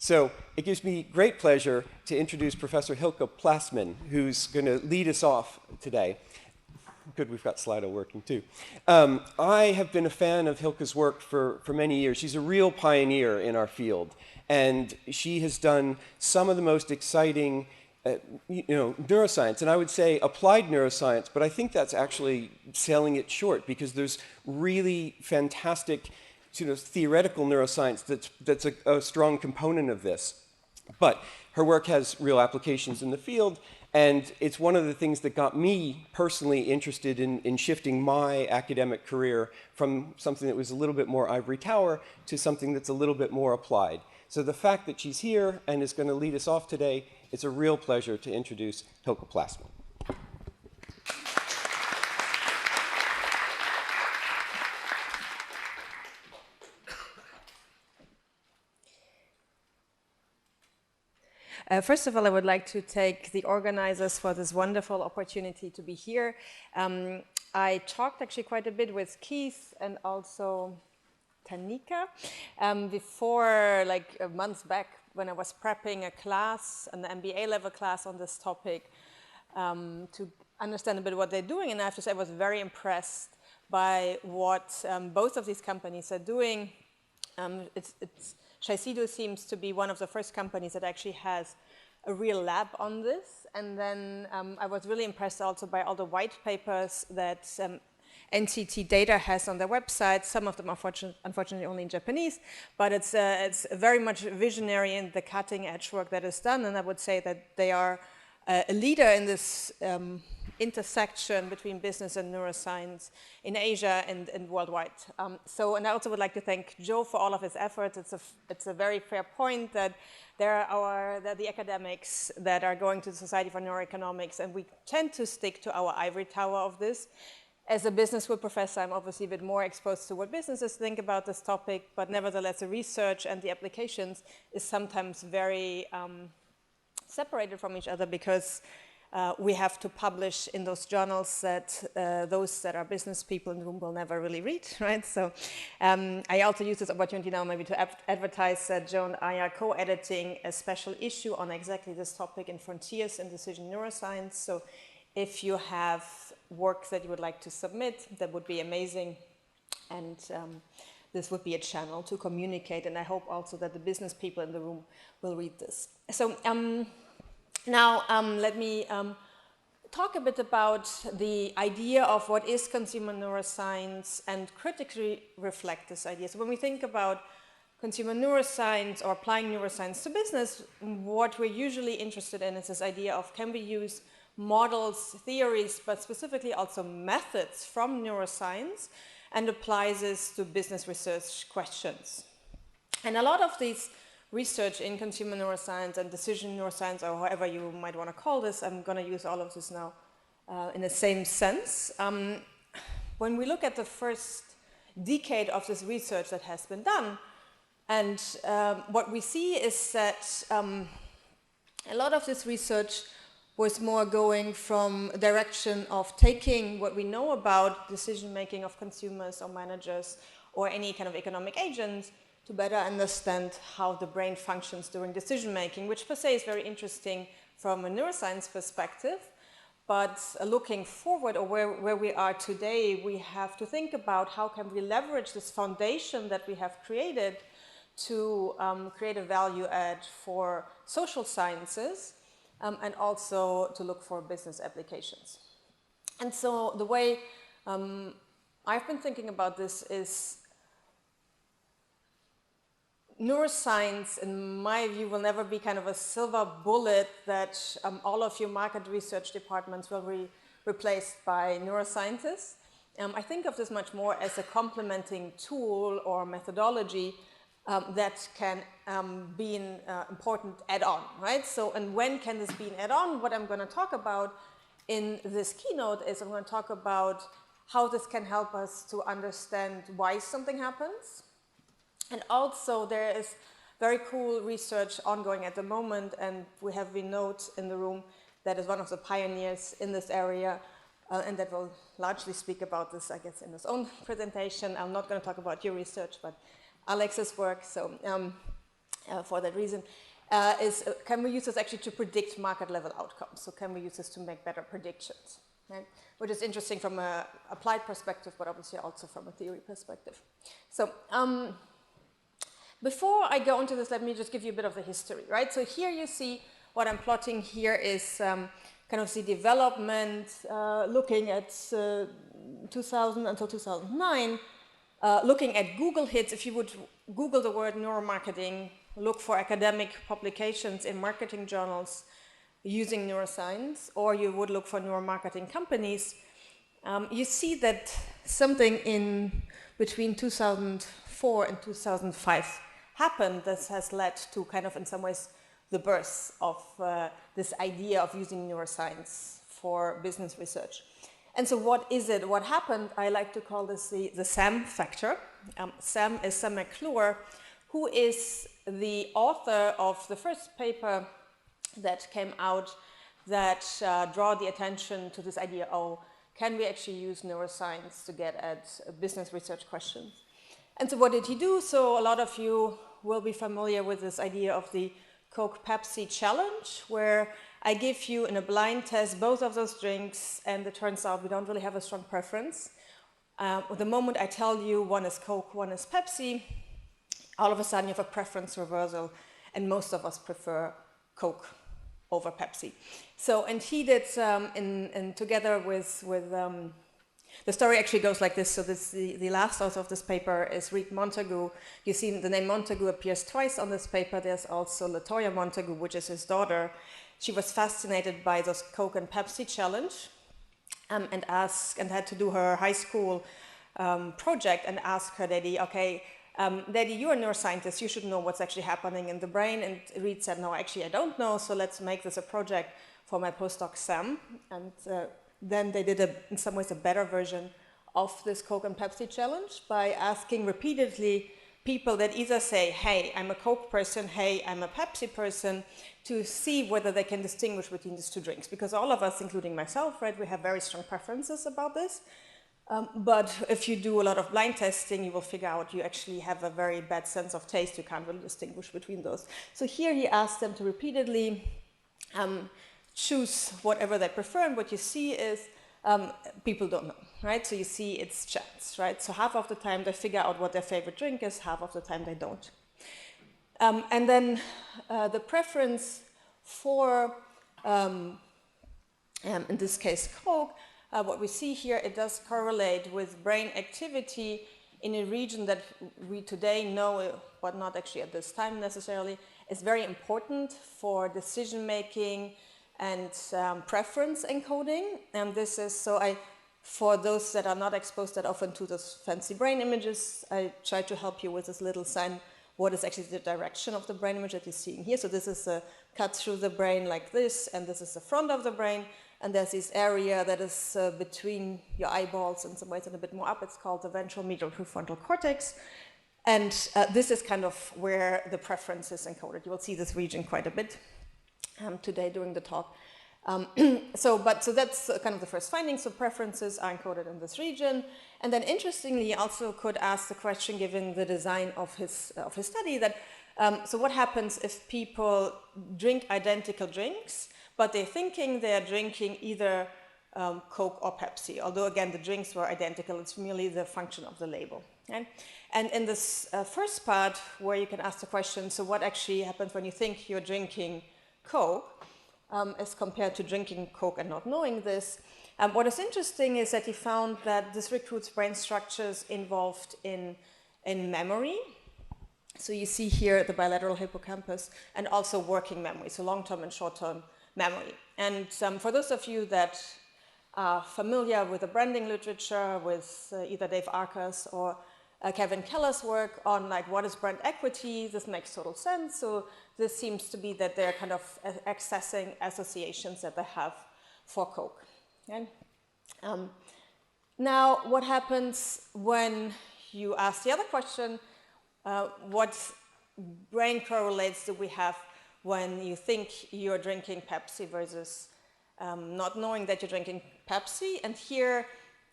So it gives me great pleasure to introduce Professor Hilke Plassmann, who's going to lead us off today. Good, we've got Slido working too. I have been a fan of Hilke's work for many years. She's a real pioneer in our field, and she has done some of the most exciting neuroscience, and I would say applied neuroscience, but I think that's actually selling it short because there's really fantastic theoretical neuroscience that's a strong component of this. But her work has real applications in the field, and it's one of the things that got me personally interested in shifting my academic career from something that was a little bit more ivory tower to something that's a little bit more applied. So the fact that she's here and is going to lead us off today, it's a real pleasure to introduce Hilke Plassmann. First of all, I would like to thank the organizers for this wonderful opportunity to be here. I talked actually quite a bit with Keith and also Tanika before, like months back, when I was prepping a class, an MBA level class on this topic, to understand a bit what they're doing. And I have to say I was very impressed by what both of these companies are doing. Shiseido seems to be one of the first companies that actually has a real lab on this. And then I was really impressed also by all the white papers that NCT Data has on their website. Some of them are unfortunately only in Japanese, but it's very much visionary in the cutting edge work that is done. And I would say that they are a leader in this intersection between business and neuroscience in Asia and worldwide. And I also would like to thank Joe for all of his efforts. It's a very fair point that there are the academics that are going to the Society for Neuroeconomics, and we tend to stick to our ivory tower of this. As a business school professor, I'm obviously a bit more exposed to what businesses think about this topic, but nevertheless, the research and the applications is sometimes very separated from each other because we have to publish in those journals that those that are business people in the room will never really read, right? So I also use this opportunity now maybe to advertise that Joe and I are co-editing a special issue on exactly this topic in Frontiers in Decision Neuroscience. So if you have work that you would like to submit, that would be amazing. And this would be a channel to communicate. And I hope also that the business people in the room will read this. So now let me talk a bit about the idea of what is consumer neuroscience and critically reflect this idea. So when we think about consumer neuroscience or applying neuroscience to business, what we're usually interested in is this idea of can we use models, theories, but specifically also methods from neuroscience and apply this to business research questions. And a lot of these research in consumer neuroscience and decision neuroscience, or however you might want to call this, I'm going to use all of this now in the same sense. When we look at the first decade of this research that has been done, and what we see is that a lot of this research was more going from a direction of taking what we know about decision-making of consumers or managers or any kind of economic agents to better understand how the brain functions during decision-making, which per se is very interesting from a neuroscience perspective. But looking forward, or where we are today, we have to think about how can we leverage this foundation that we have created to create a value add for social sciences, and also to look for business applications. And so the way I've been thinking about this is neuroscience, in my view, will never be kind of a silver bullet that all of your market research departments will be replaced by neuroscientists. I think of this much more as a complementing tool or methodology that can be an important add-on, right? So, and when can this be an add-on? What I'm going to talk about in this keynote is I'm going to talk about how this can help us to understand why something happens. And also there is very cool research ongoing at the moment, and we have Vinod in the room that is one of the pioneers in this area, and that will largely speak about this, I guess, in his own presentation. I'm not going to talk about your research, but Alex's work. So for that reason, is can we use this actually to predict market level outcomes? So can we use this to make better predictions? Right? Which is interesting from an applied perspective, but obviously also from a theory perspective. So before I go into this, let me just give you a bit of the history, right? So here you see what I'm plotting here is kind of the development looking at 2000 until 2009, looking at Google hits. If you would Google the word neuromarketing, look for academic publications in marketing journals using neuroscience, or you would look for neuromarketing companies, you see that something in between 2004 and 2005 happened that has led to kind of in some ways the birth of this idea of using neuroscience for business research. And so what is it? What happened? I like to call this the SAM factor. Sam is Sam McClure, who is the author of the first paper that came out that draw the attention to this idea, oh, can we actually use neuroscience to get at business research questions? And so what did he do? So a lot of you will be familiar with this idea of the Coke-Pepsi challenge, where I give you in a blind test both of those drinks, and it turns out we don't really have a strong preference. The moment I tell you one is Coke, one is Pepsi, all of a sudden you have a preference reversal, and most of us prefer Coke over Pepsi. So, and he did, together with the story actually goes like this. So this, the last author of this paper is Reed Montagu. You see the name Montagu appears twice on this paper. There's also Latoya Montagu, which is his daughter. She was fascinated by this Coke and Pepsi challenge, and had to do her high school project and ask her daddy, okay, Daddy, you're a neuroscientist, you should know what's actually happening in the brain. And Reed said, no, actually I don't know, so let's make this a project for my postdoc Sam. And then they did, in some ways, a better version of this Coke and Pepsi challenge by asking repeatedly people that either say, hey, I'm a Coke person, hey, I'm a Pepsi person, to see whether they can distinguish between these two drinks. Because all of us, including myself, right, we have very strong preferences about this. But if you do a lot of blind testing, you will figure out you actually have a very bad sense of taste. You can't really distinguish between those. So here he asked them to repeatedly choose whatever they prefer, and what you see is people don't know, right? So you see it's chance, right? So half of the time they figure out what their favorite drink is, half of the time they don't. And then the preference for, in this case, Coke, what we see here, it does correlate with brain activity in a region that we today know, but not actually at this time necessarily, is very important for decision making and preference encoding. And this is, so for those that are not exposed that often to those fancy brain images, I try to help you with this little sign, what is actually the direction of the brain image that you're seeing here. So this is a cut through the brain like this, and this is the front of the brain. And there's this area that is between your eyeballs in some ways and a bit more up. It's called the Ventral Medial Prefrontal Cortex. And this is kind of where the preference is encoded. You will see this region quite a bit today during the talk. So that's kind of the first finding. So preferences are encoded in this region. And then interestingly, he also could ask the question, given the design of his study, that so what happens if people drink identical drinks, but they're thinking they're drinking either Coke or Pepsi, although again the drinks were identical, it's merely the function of the label. Okay? And in this first part, where you can ask the question, so what actually happens when you think you're drinking Coke, as compared to drinking Coke and not knowing this, what is interesting is that he found that this recruits brain structures involved in memory. So you see here the bilateral hippocampus, and also working memory, so long-term and short-term memory. And for those of you that are familiar with the branding literature, with either Dave Arkas or Kevin Keller's work on like what is brand equity, this makes total sense. So this seems to be that they're kind of accessing associations that they have for Coke. Okay? Now, what happens when you ask the other question, what brain correlates do we have when you think you're drinking Pepsi versus not knowing that you're drinking Pepsi? And here,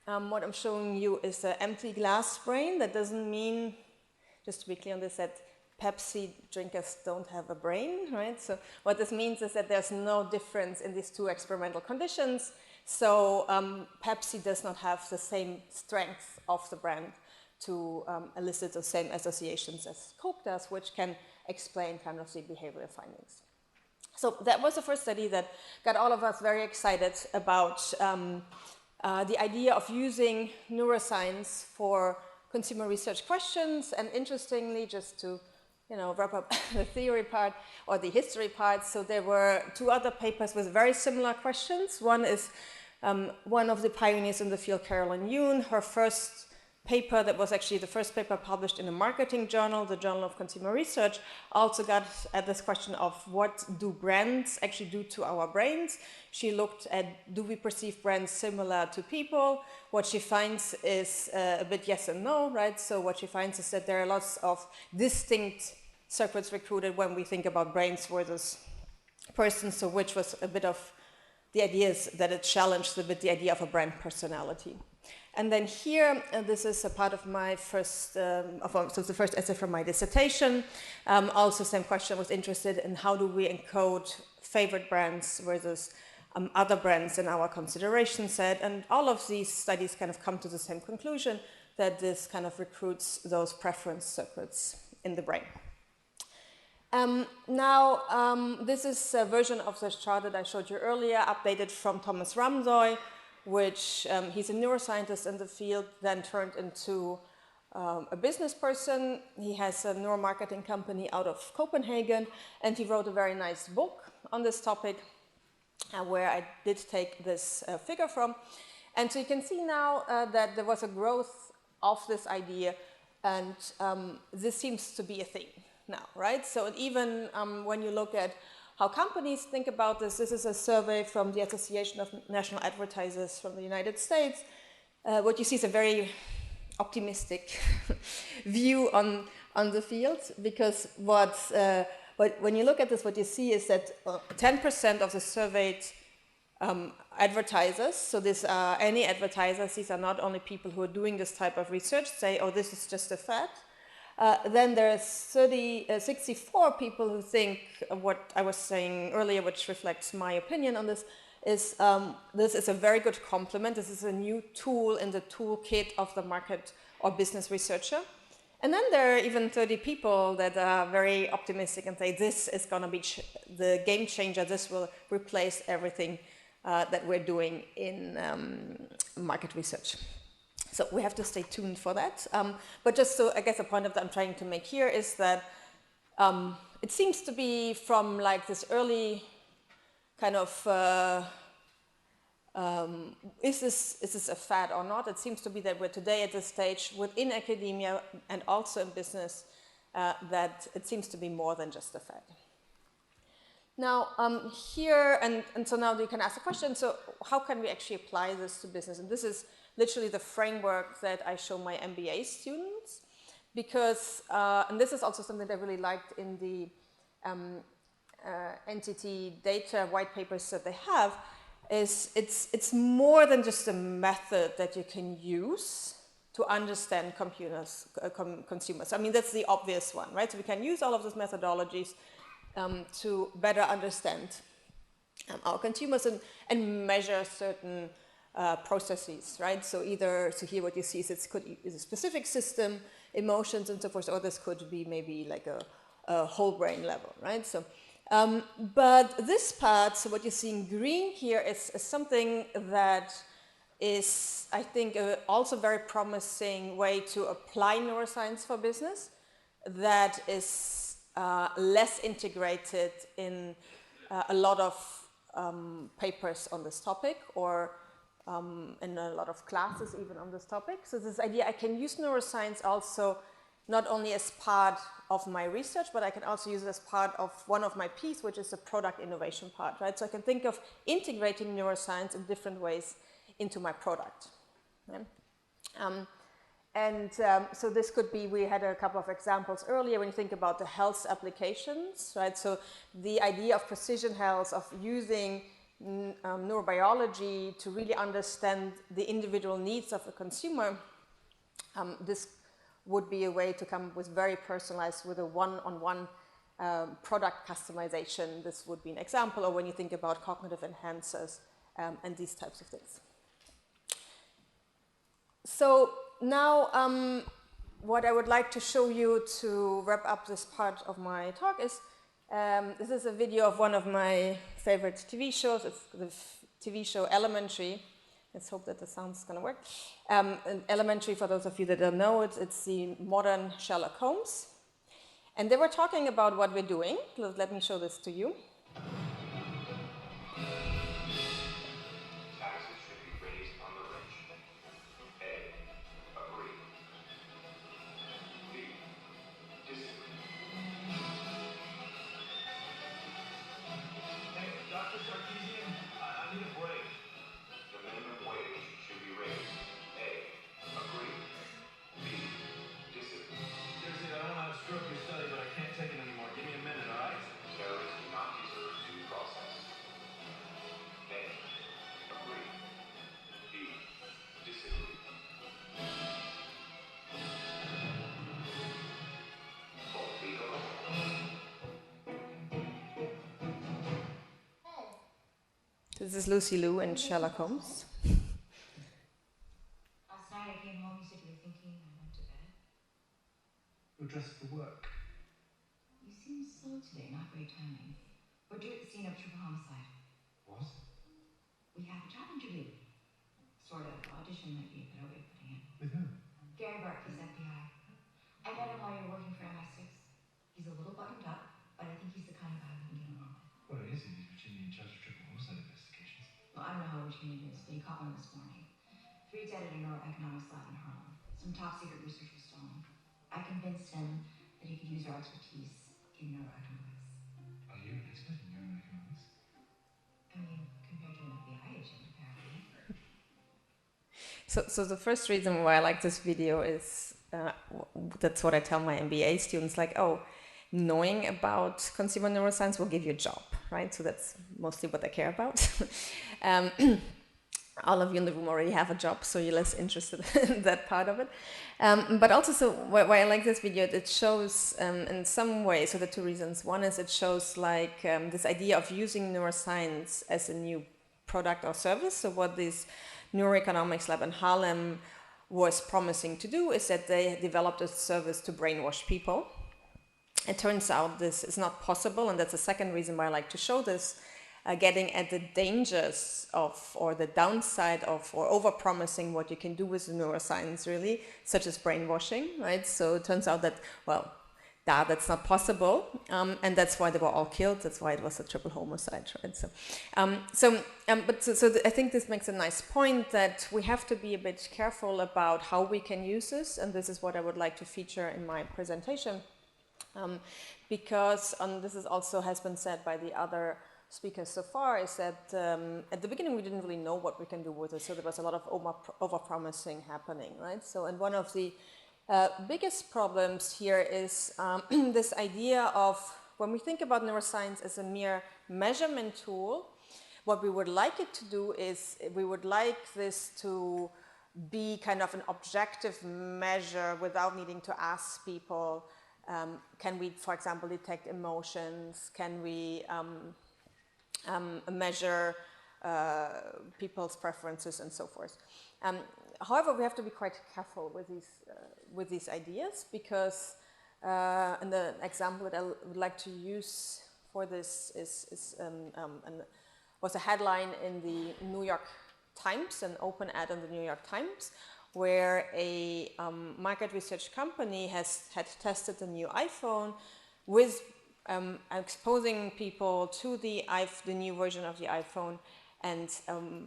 what I'm showing you is an empty glass brain. That doesn't mean, just to be clear on this, that Pepsi drinkers don't have a brain, right? So what this means is that there's no difference in these two experimental conditions. So Pepsi does not have the same strength of the brand to elicit the same associations as Coke does, which can explain kind of the behavioral findings. So that was the first study that got all of us very excited about the idea of using neuroscience for consumer research questions. And interestingly, just to wrap up the theory part or the history part, so there were two other papers with very similar questions. One is one of the pioneers in the field, Caroline Yoon. Her first paper, that was actually the first paper published in a marketing journal, the Journal of Consumer Research, also got at this question of what do brands actually do to our brains. She looked at, do we perceive brands similar to people? What she finds is a bit yes and no, right? So what she finds is that there are lots of distinct circuits recruited when we think about brains versus persons, so which was a bit of the idea is that it challenged a bit the idea of a brand personality. And then here, this is a part of my first, so it's the first essay from my dissertation. Also, same question, I was interested in how do we encode favorite brands versus other brands in our consideration set. And all of these studies kind of come to the same conclusion, that this kind of recruits those preference circuits in the brain. This is a version of the chart that I showed you earlier, updated from Thomas Ramsøy, which he's a neuroscientist in the field, then turned into a business person. He has a neuromarketing company out of Copenhagen, and he wrote a very nice book on this topic, where I did take this figure from. And so you can see now that there was a growth of this idea, and this seems to be a thing now, right? So even when you look at how companies think about this, this is a survey from the Association of National Advertisers from the United States. What you see is a very optimistic view on the field, because when you look at this, what you see is that 10% of the surveyed advertisers, so these are any advertisers, these are not only people who are doing this type of research, say, oh, this is just a fad. Then there's 64 people who think what I was saying earlier, which reflects my opinion on this is a very good complement. This is a new tool in the toolkit of the market or business researcher. And then there are even 30 people that are very optimistic and say this is going to be the game changer. This will replace everything that we're doing in market research. So we have to stay tuned for that. But just so I guess the point that I'm trying to make here is that it seems to be from like this early kind of is this a fad or not? It seems to be that we're today at this stage within academia and also in business that it seems to be more than just a fad. Now here, and so now you can ask the question, so how can we actually apply this to business? And this is literally the framework that I show my MBA students, because, and this is also something that I really liked in the NTT data white papers that they have, is it's more than just a method that you can use to understand consumers. I mean, that's the obvious one, right? So we can use all of those methodologies to better understand our consumers and measure certain processes, right? So either, so here what you see is is a specific system, emotions and so forth, or this could be maybe like a whole brain level, right? So, but this part, so what you see in green here is something that is, I think, also very promising way to apply neuroscience for business that is less integrated in a lot of papers on this topic, or in a lot of classes even on this topic. So this idea I can use neuroscience also not only as part of my research, but I can also use it as part of one of my P's, which is the product innovation part, right? So I can think of integrating neuroscience in different ways into my product. Yeah? So this could be, we had a couple of examples earlier when you think about the health applications, right? So the idea of precision health, of using neurobiology to really understand the individual needs of a consumer, this would be a way to come with very personalized, with a one-on-one product customization. This would be an example, or when you think about cognitive enhancers and these types of things. So now what I would like to show you to wrap up this part of my talk is, this is a video of one of my favorite TV shows. It's the TV show Elementary. Let's hope that the sound's going to work. Elementary, for those of you that don't know it, it's the modern Sherlock Holmes. And they were talking about what we're doing. Let me show this to you. Taxes should be raised on the rich. A. Agree. B. Disagree. Hey, Dr. Sarkeesian, I need a break. The minimum wage should be raised. A. Agree. B. Disagree. Seriously, I don't want to obstruct your study, but I can't take it anymore. Give me a minute, all right? Terrorists do not deserve due process. A. Agree. B. Disagree. Vote legal. This is Lucy Liu and Sherlock Holmes. Last night I came home, you said you were thinking, I went to bed. You're dressed for work. You seem slow today, not very timely. We're due at the scene of triple homicide. What? We have a job interview. Sort of. Audition might be a better way of putting it. With who? Gary Barkley's FBI. I met him while you were working for MI6. He's a little buttoned up, but I think he's the kind of guy we can get along with. What is he? He's Virginia in charge of triple homicide investigations. Well, I don't know how routine it is, but he caught one this morning. 3 dead at a neuroeconomics lab in Harlem. Some top secret research was stolen. I convinced him that he could use our expertise in neuroeconomics. Are you an expert in neuroeconomics? I mean, compared to an FBI agent, apparently. So the first reason why I like this video is, that's what I tell my MBA students, like, oh, knowing about consumer neuroscience will give you a job, right? So that's mostly what I care about. All of you in the room already have a job, so you're less interested in that part of it. But also, so why I like this video, it shows in some way, so the two reasons. One is it shows like this idea of using neuroscience as a new product or service. So what this neuroeconomics lab in Harlem was promising to do is that they developed a service to brainwash people. It turns out this is not possible, and that's the second reason why I like to show this, getting at the dangers of, or the downside of, or over-promising what you can do with neuroscience, really, such as brainwashing, right? So it turns out that, well, that's not possible, and that's why they were all killed. That's why it was a triple homicide, right? So, I think this makes a nice point that we have to be a bit careful about how we can use this, and this is what I would like to feature in my presentation, because this is also has been said by the other speakers so far, is that at the beginning we didn't really know what we can do with it, so there was a lot of over-promising happening, right? So, and one of the biggest problems here is this idea of, when we think about neuroscience as a mere measurement tool, what we would like it to do is, we would like this to be kind of an objective measure without needing to ask people, can we, for example, detect emotions? Can we measure people's preferences and so forth? However, we have to be quite careful with these ideas, because and the example that I would like to use for this was a headline in the New York Times, an open ad in the New York Times, where a market research company had tested the new iPhone with exposing people to the new version of the iPhone and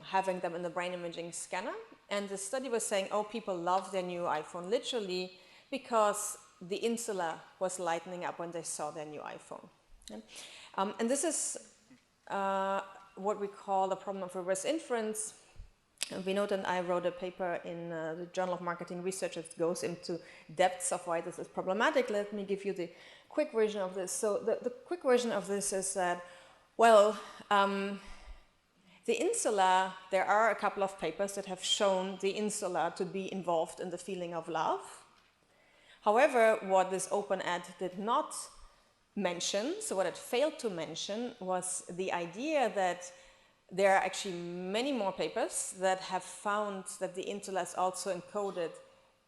having them in the brain imaging scanner. And the study was saying, oh, people love their new iPhone, literally, because the Insula was lightening up when they saw their new iPhone. Okay? And this is what we call the problem of reverse inference. Vinod and I wrote a paper in the Journal of Marketing Research that goes into depths of why this is problematic. Let me give you the quick version of this. So the quick version of this is that, well, the Insula, there are a couple of papers that have shown the Insula to be involved in the feeling of love. However, what this open ad did not mention, so what it failed to mention, was the idea that there are actually many more papers that have found that the insula is also encoded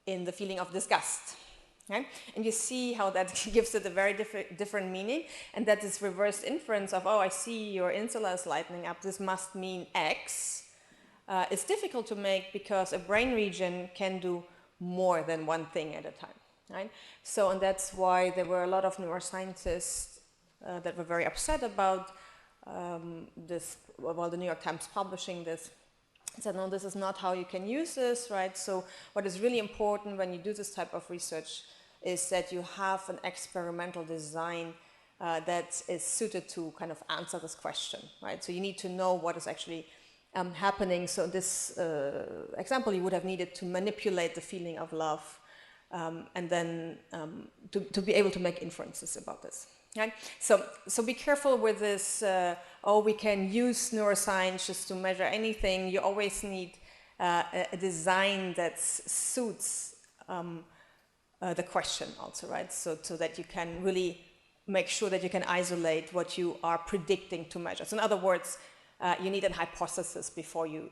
in the feeling of disgust. Okay? And you see how that gives it a very different meaning, and that this reverse inference of, oh, I see your insula is lightening up, this must mean X, is difficult to make because a brain region can do more than one thing at a time. Right? So, and that's why there were a lot of neuroscientists that were very upset about this, well, the New York Times publishing this. Said, no, this is not how you can use this, right? So what is really important when you do this type of research is that you have an experimental design that is suited to kind of answer this question, right? So you need to know what is actually happening. So this example, you would have needed to manipulate the feeling of love and then to be able to make inferences about this. Right? So be careful with this, oh, we can use neuroscience just to measure anything. You always need a design that suits the question also, right? So that you can really make sure that you can isolate what you are predicting to measure. So in other words, you need a hypothesis before you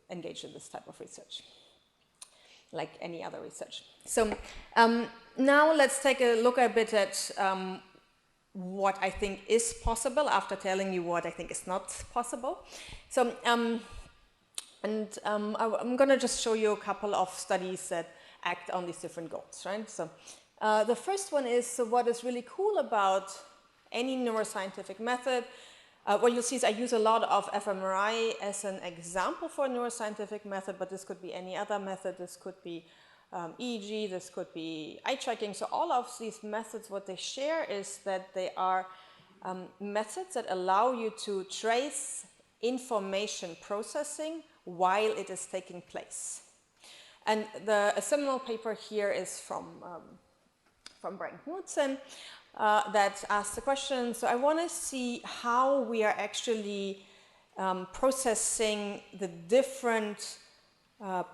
engage in this type of research, like any other research. So now let's take a look a bit at what I think is possible after telling you what I think is not possible. So, I'm going to just show you a couple of studies that act on these different goals, right? So, the first one is, so what is really cool about any neuroscientific method, what you'll see is I use a lot of fMRI as an example for a neuroscientific method, but this could be any other method. This could be EEG, this could be eye tracking. So all of these methods, what they share is that they are methods that allow you to trace information processing while it is taking place. And a seminal paper here is from Brian Knudsen that asks the question, so I want to see how we are actually processing the different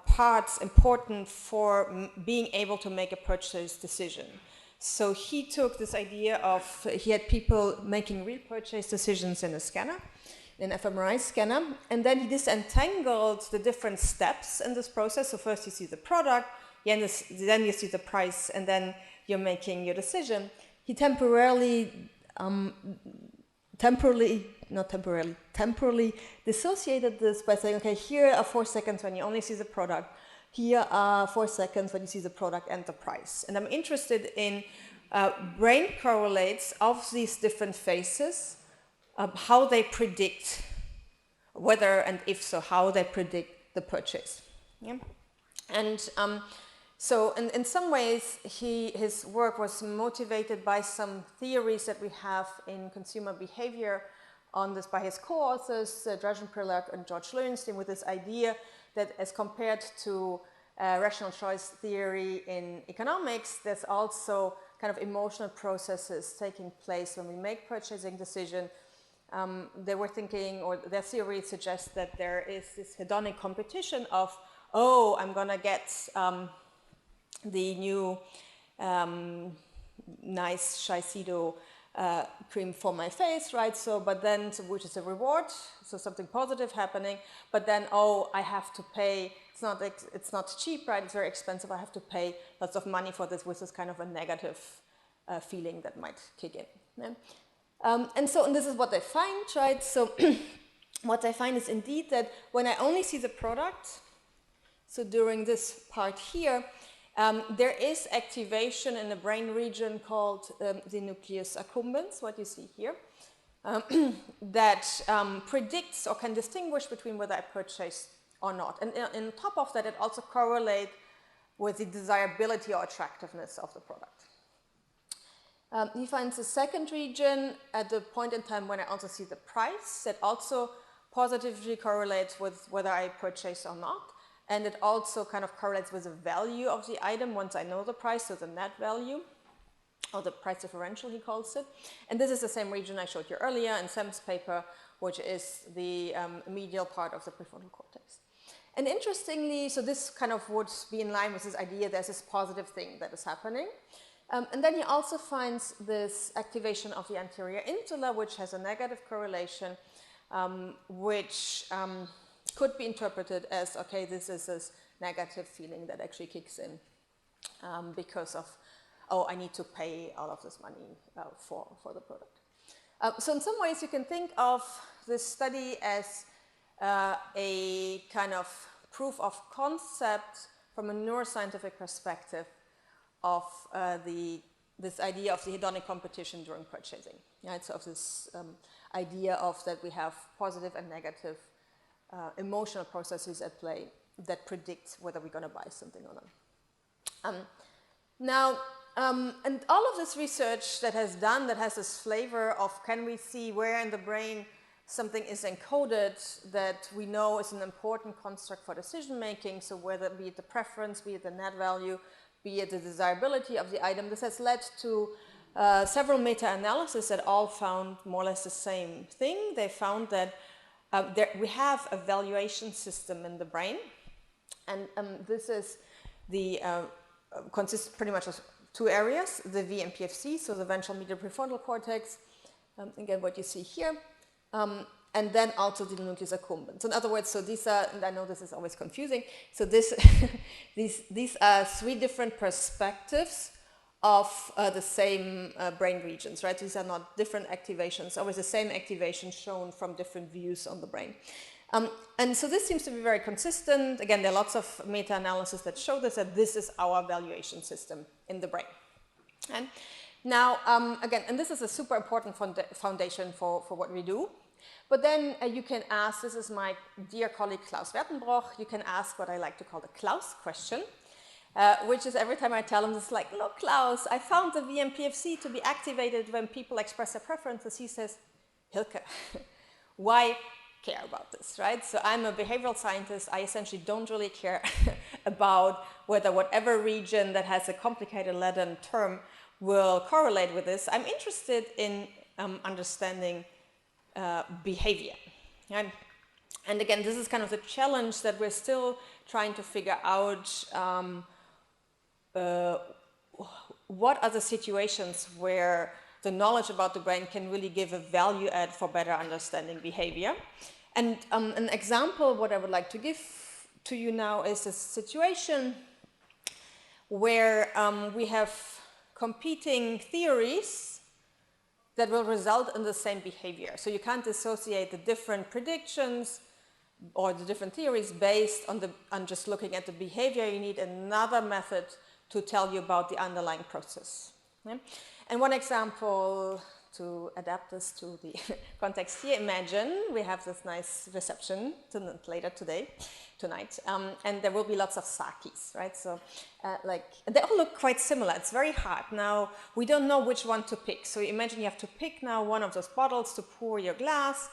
parts important for being able to make a purchase decision. So he took this idea of, he had people making real purchase decisions in a scanner, an fMRI scanner, and then he disentangled the different steps in this process. So first you see the product, then you see the price, and then you're making your decision. He temporarily dissociated this by saying, okay, here are 4 seconds when you only see the product. Here are 4 seconds when you see the product and the price. And I'm interested in brain correlates of these different phases, how they predict whether, and if so, how they predict the purchase. Yeah? And so in some ways, his work was motivated by some theories that we have in consumer behavior on this by his co-authors, Dražen Prelak and George Lowenstein, with this idea that as compared to rational choice theory in economics, there's also kind of emotional processes taking place when we make purchasing decision. They were thinking, or their theory suggests that there is this hedonic competition of, oh, I'm going to get the new nice Shiseido cream for my face, right? So, but then, so, which is a reward, so something positive happening, but then, oh, I have to pay, it's not cheap, right? It's very expensive, I have to pay lots of money for this, which is kind of a negative feeling that might kick in. Yeah? And this is what they find, right? So what they find is indeed that when I only see the product, so during this part here, there is activation in a brain region called the nucleus accumbens, what you see here, that predicts or can distinguish between whether I purchase or not. And on top of that, it also correlates with the desirability or attractiveness of the product. He finds a second region at the point in time when I also see the price that also positively correlates with whether I purchase or not. And it also kind of correlates with the value of the item once I know the price, so the net value, or the price differential, he calls it. And this is the same region I showed you earlier in Sam's paper, which is the medial part of the prefrontal cortex. And interestingly, so this kind of would be in line with this idea there's this positive thing that is happening. And then he also finds this activation of the anterior insula, which has a negative correlation, which could be interpreted as, okay, this is this negative feeling that actually kicks in because of, oh, I need to pay all of this money for the product. So in some ways, you can think of this study as a kind of proof of concept from a neuroscientific perspective of this idea of the hedonic competition during purchasing. Right? So of this idea of that we have positive and negative emotional processes at play that predict whether we're going to buy something or not. And all of this research that has this flavor of can we see where in the brain something is encoded that we know is an important construct for decision making, so whether be it the preference, be it the net value, be it the desirability of the item, this has led to several meta-analyses that all found more or less the same thing. They found that we have a valuation system in the brain, and this is consists pretty much of two areas, the VMPFC, so the ventral medial prefrontal cortex, again what you see here, and then also the nucleus accumbens. So in other words, so these are, and I know this is always confusing, so this, these are three different perspectives of the same brain regions, right? These are not different activations, always the same activation shown from different views on the brain. And so this seems to be very consistent. Again, there are lots of meta-analysis that show this, that this is our valuation system in the brain. And now, again, and this is a super important foundation for what we do. But then you can ask, this is my dear colleague Klaus Wertenbroch, you can ask what I like to call the Klaus question, which is every time I tell him, it's like, look, Klaus, I found the VMPFC to be activated when people express their preferences. He says, Hilke, why care about this, right? So I'm a behavioral scientist. I essentially don't really care about whether whatever region that has a complicated Latin term will correlate with this. I'm interested in understanding behavior. And again, this is kind of the challenge that we're still trying to figure out. What are the situations where the knowledge about the brain can really give a value add for better understanding behavior. And an example, what I would like to give to you now is a situation where we have competing theories that will result in the same behavior. So you can't dissociate the different predictions or the different theories based on just looking at the behavior. You need another method to tell you about the underlying process. Okay? And one example to adapt this to the context here, imagine we have this nice reception later tonight, and there will be lots of sakis, right? So they all look quite similar. It's very hard. Now, we don't know which one to pick. So imagine you have to pick now one of those bottles to pour your glass.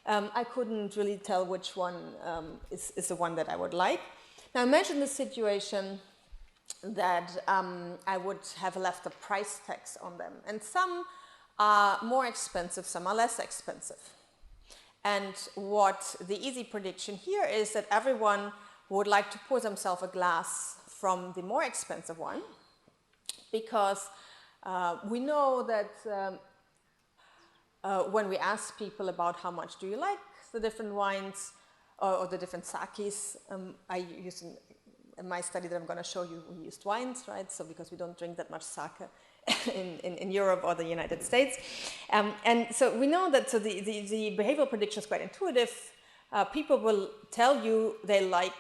I couldn't really tell which one is the one that I would like. Now, imagine the situation that I would have left a price tags on them. And some are more expensive, some are less expensive. And what the easy prediction here is that everyone would like to pour themselves a glass from the more expensive one, because we know that when we ask people about how much do you like the different wines or the different sakis, I use in my study that I'm going to show you, we used wines, right? So because we don't drink that much sake in Europe or the United States. And so we know that the behavioral prediction is quite intuitive. People will tell you they like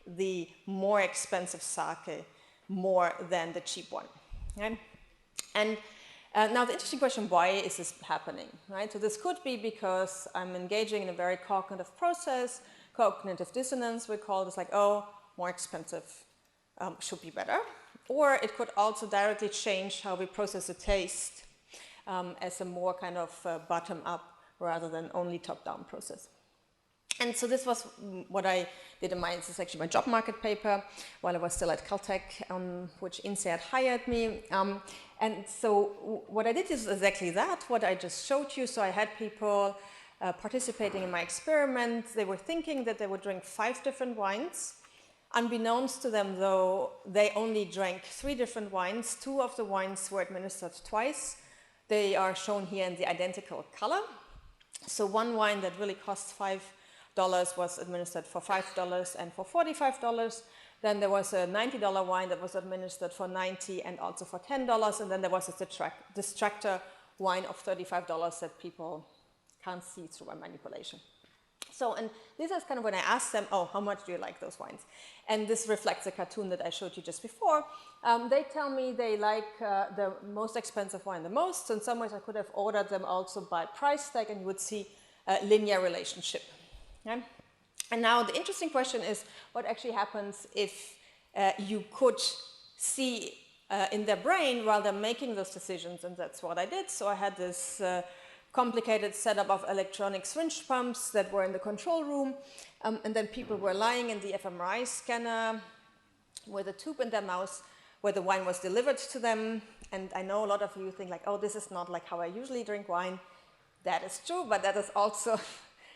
the more expensive sake more than the cheap one. Right? And now the interesting question, why is this happening? Right? So this could be because I'm engaging in a very cognitive process, cognitive dissonance we call this, like, oh, more expensive should be better. Or it could also directly change how we process the taste as a more kind of bottom-up rather than only top-down process. And so this was what I did in this is actually my job market paper while I was still at Caltech, which INSEAD had hired me. And so what I did is exactly that, what I just showed you. So I had people participating in my experiment, they were thinking that they would drink 5 different wines. Unbeknownst to them, though, they only drank 3 different wines. 2 of the wines were administered twice. They are shown here in the identical color. So one wine that really cost $5 was administered for $5 and for $45. Then there was a $90 wine that was administered for $90 and also for $10. And then there was a distractor wine of $35 that people can't see through a manipulation. So, and this is kind of when I asked them, oh, how much do you like those wines? And this reflects the cartoon that I showed you just before. They tell me they like the most expensive wine the most. So in some ways, I could have ordered them also by price tag, and you would see a linear relationship. Okay? And now the interesting question is, what actually happens if you could see in their brain while they're making those decisions? And that's what I did. So I had this complicated setup of electronic syringe pumps that were in the control room, and then people were lying in the fMRI scanner with a tube in their mouth where the wine was delivered to them. And I know a lot of you think like, oh, this is not like how I usually drink wine. That is true, but that is also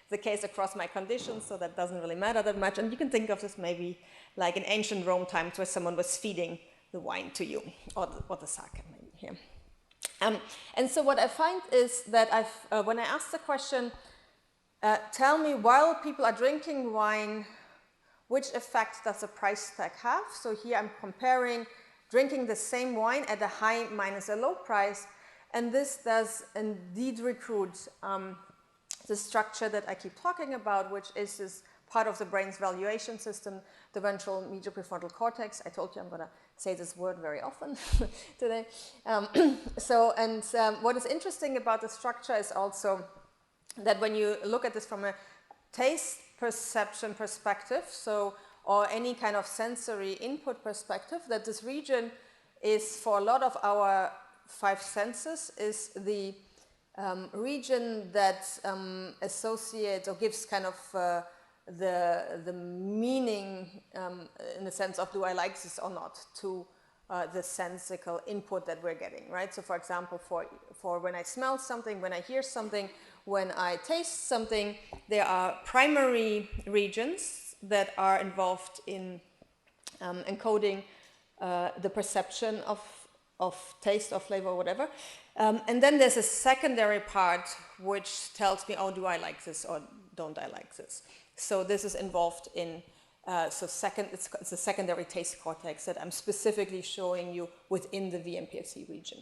the case across my conditions, so that doesn't really matter that much. And you can think of this maybe like in ancient Rome times where someone was feeding the wine to you, or the sake maybe here. And so what I find is that when I ask the question, tell me while people are drinking wine, which effect does the price tag have? So here I'm comparing drinking the same wine at a high minus a low price, and this does indeed recruit the structure that I keep talking about, which is this part of the brain's valuation system, the ventral medial prefrontal cortex. I told you I'm going to say this word very often today. What is interesting about the structure is also that when you look at this from a taste perception perspective, or any kind of sensory input perspective, that this region is, for a lot of our 5 senses, is the region that associates or gives kind of the meaning in the sense of do I like this or not to the sensical input that we're getting, right? So for example, for when I smell something, when I hear something, when I taste something, there are primary regions that are involved in encoding the perception of taste or flavor or whatever. And then there's a secondary part which tells me, oh, do I like this or don't I like this? So this is involved in, it's a secondary taste cortex that I'm specifically showing you within the VMPSC region.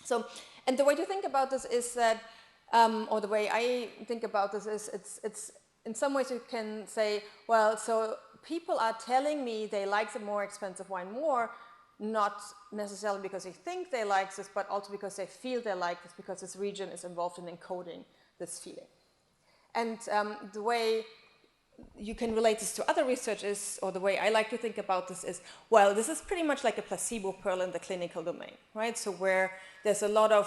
So, and the way to think about this is that, or the way I think about this is, it's in some ways you can say, well, so people are telling me they like the more expensive wine more, not necessarily because they think they like this, but also because they feel they like this, because this region is involved in encoding this feeling. And the way you can relate this to other research is, or the way I like to think about this is, well, this is pretty much like a placebo pearl in the clinical domain, right? So where there's a lot of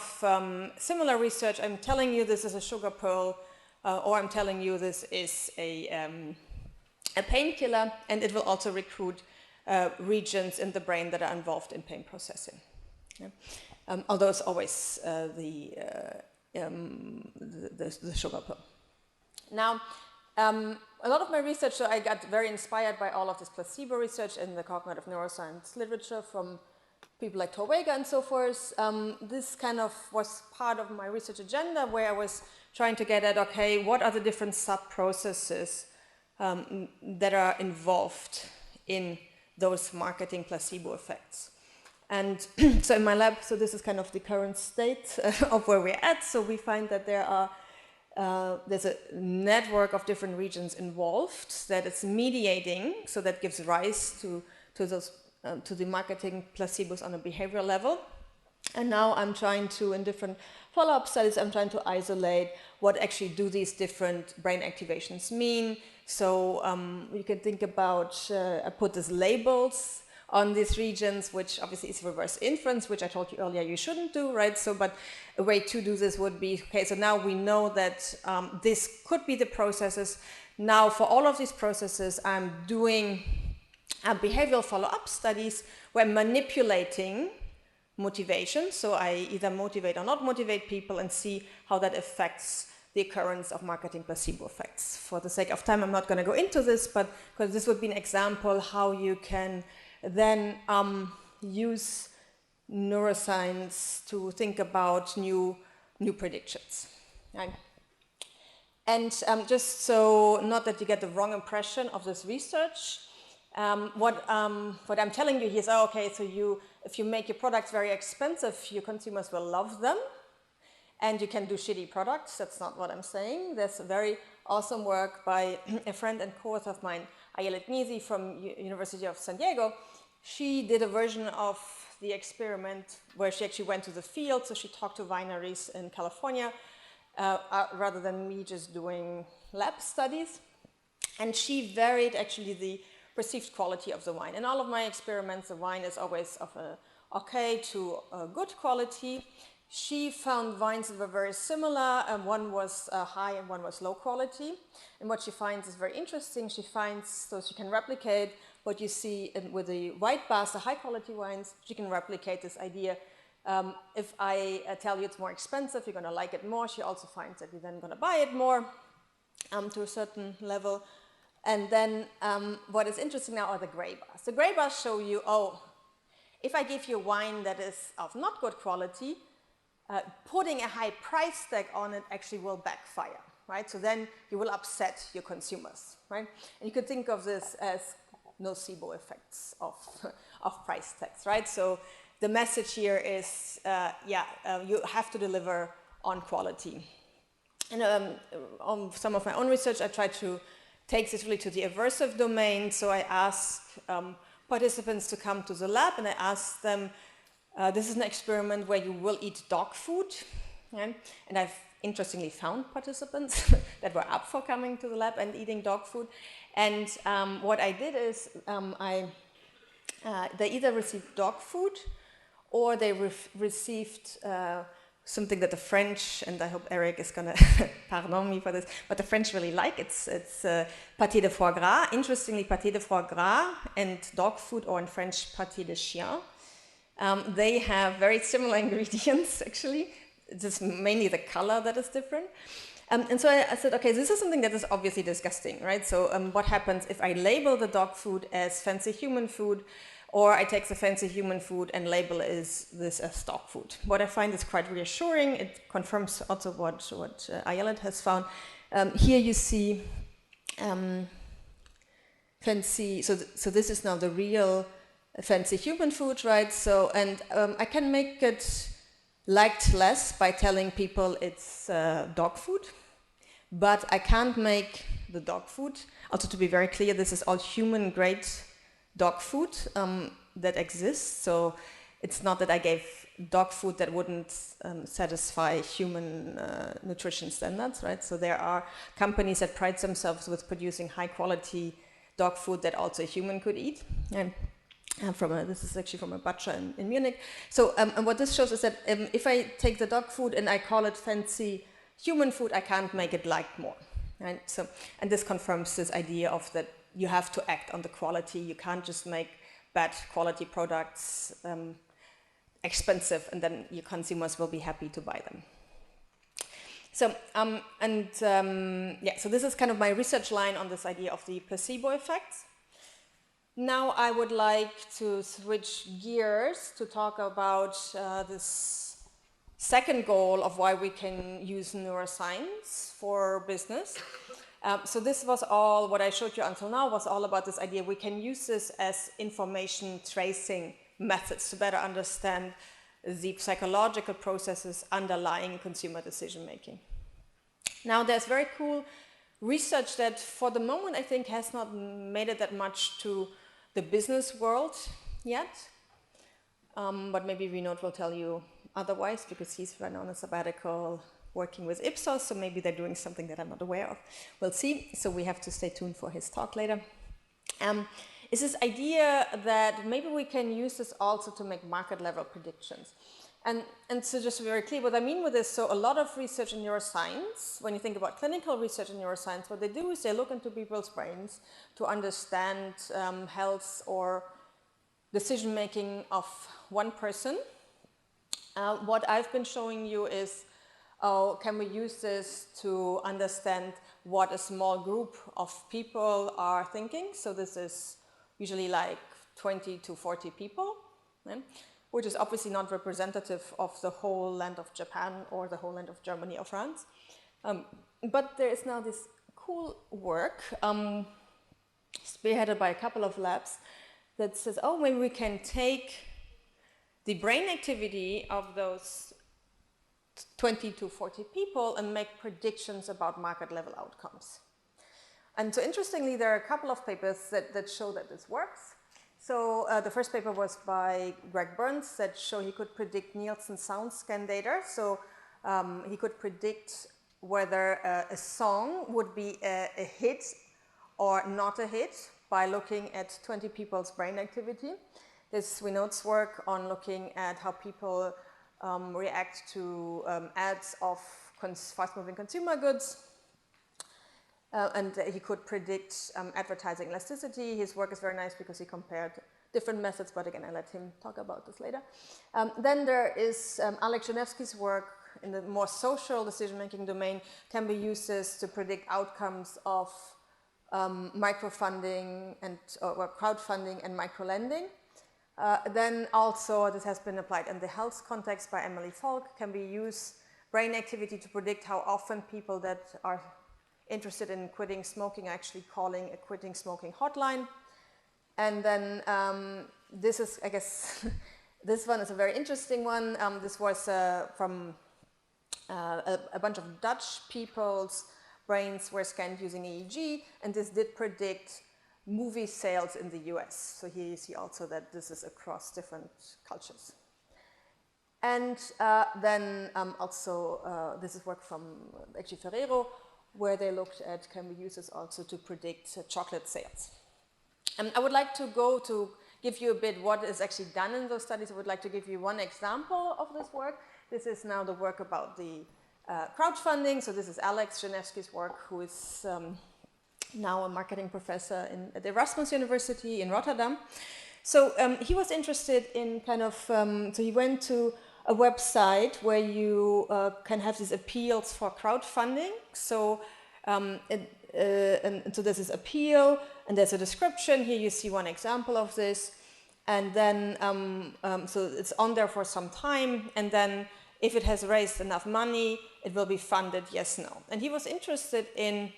similar research, I'm telling you this is a sugar pearl, or I'm telling you this is a painkiller, and it will also recruit regions in the brain that are involved in pain processing. Yeah? Although it's always the sugar pill. Now, a lot of my research, so I got very inspired by all of this placebo research in the cognitive neuroscience literature from people like Torvega and so forth. This kind of was part of my research agenda where I was trying to get at, okay, what are the different sub-processes that are involved in those marketing placebo effects. And so in my lab, so this is kind of the current state of where we're at. So we find that there's a network of different regions involved that is mediating, so that gives rise to the marketing placebos on a behavioral level. And now I'm trying to, in different follow-up studies, I'm trying to isolate what actually do these different brain activations mean. So you can think about, I put these labels on these regions, which obviously is reverse inference, which I told you earlier you shouldn't do, right? So, but a way to do this would be, okay, so now we know that this could be the processes. Now for all of these processes, I'm doing behavioral follow-up studies where I'm manipulating motivation. So I either motivate or not motivate people and see how that affects the occurrence of marketing placebo effects. For the sake of time, I'm not going to go into this, but because this would be an example how you can then use neuroscience to think about new predictions. Right? And just so, not that you get the wrong impression of this research, what I'm telling you here is, okay, so if you make your products very expensive, your consumers will love them, and you can do shitty products. That's not what I'm saying. There's very awesome work by a friend and co-author of mine, Ayelet Nizi from University of San Diego. She did a version of the experiment where she actually went to the field, so she talked to wineries in California, rather than me just doing lab studies. And she varied actually the perceived quality of the wine. In all of my experiments, the wine is always of a okay to a good quality. She found wines that were very similar, and one was high and one was low quality. And what she finds is very interesting. She finds, so she can replicate what you see with the white bars, the high quality wines. She can replicate this idea. If I tell you it's more expensive, you're going to like it more. She also finds that you're then going to buy it more to a certain level. And then what is interesting now are the gray bars. The gray bars show you, if I give you wine that is of not good quality, putting a high price tag on it actually will backfire, right? So then you will upset your consumers, right? And you could think of this as nocebo effects of price tags, right? So the message here is, you have to deliver on quality. And on some of my own research, I tried to take this really to the aversive domain. So I asked participants to come to the lab, and I asked them, this is an experiment where you will eat dog food. Okay? And I've interestingly found participants that were up for coming to the lab and eating dog food. And what I did is they either received dog food or they received something that the French, and I hope Eric is going to pardon me for this, but the French really like. It's pâté de foie gras. Interestingly, pâté de foie gras and dog food, or in French, pâté de chien, they have very similar ingredients, actually. It's just mainly the color that is different. And so I said, okay, this is something that is obviously disgusting, right? So what happens if I label the dog food as fancy human food, or I take the fancy human food and label this as dog food? What I find is quite reassuring. It confirms also what Ayelet has found. Here you see fancy, so this is now the real fancy human food, right? So, and I can make it liked less by telling people it's dog food, but I can't make the dog food. Also, to be very clear, this is all human grade dog food that exists. So it's not that I gave dog food that wouldn't satisfy human nutrition standards, right? So there are companies that pride themselves with producing high quality dog food that also a human could eat. And this is actually from a butcher in Munich. So and what this shows is that if I take the dog food and I call it fancy human food, I can't make it liked more. Right? So, and this confirms this idea of that you have to act on the quality. You can't just make bad quality products expensive and then your consumers will be happy to buy them. So, so this is kind of my research line on this idea of the placebo effects. Now I would like to switch gears to talk about this second goal of why we can use neuroscience for business. So this was all, what I showed you until now was all about this idea we can use this as information tracing methods to better understand the psychological processes underlying consumer decision making. Now there's very cool research that for the moment I think has not made it that much to the business world yet, but maybe Vinod will tell you otherwise because he's right now on a sabbatical working with Ipsos, so maybe they're doing something that I'm not aware of. We'll see, so we have to stay tuned for his talk later. Is this idea that maybe we can use this also to make market level predictions. And so just to be very clear, what I mean with this, so a lot of research in neuroscience, when you think about clinical research in neuroscience, what they do is they look into people's brains to understand health or decision making of one person. What I've been showing you is oh, can we use this to understand what a small group of people are thinking? So this is usually like 20 to 40 people, which is obviously not representative of the whole land of Japan or the whole land of Germany or France. But there is now this cool work spearheaded by a couple of labs that says, oh, maybe we can take the brain activity of those 20 to 40 people and make predictions about market level outcomes. And so interestingly, there are a couple of papers that show that this works. So the first paper was by Greg Burns that showed he could predict Nielsen sound scan data. So he could predict whether a song would be a hit or not a hit by looking at 20 people's brain activity. This we know it's work on looking at how people react to ads of fast-moving consumer goods. And he could predict advertising elasticity. His work is very nice because he compared different methods, but again, I'll let him talk about this later. Then there is Alex Janevsky's work in the more social decision-making domain, can be used to predict outcomes of microfunding and or crowdfunding and microlending. Then also, this has been applied in the health context by Emily Falk, can be used brain activity to predict how often people that are interested in quitting smoking are actually calling a quitting smoking hotline. And then this is, I guess, this one is a very interesting one. This was from a bunch of Dutch people's brains were scanned using EEG, and this did predict movie sales in the US. So here you see also that this is across different cultures. And then also, this is work from actually Ferrero, where they looked at can we use this also to predict chocolate sales. And I would like to go to give you a bit what is actually done in those studies. I would like to give you one example of this work. This is now the work about the crowdfunding. So this is Alex Janevsky's work, who is now a marketing professor at the Erasmus University in Rotterdam. So he was interested in kind of, so he went to a website where you can have these appeals for crowdfunding. So, and so there's this appeal, and there's a description. Here you see one example of this. And then, so it's on there for some time, and then if it has raised enough money, it will be funded, yes, no. And he was interested in,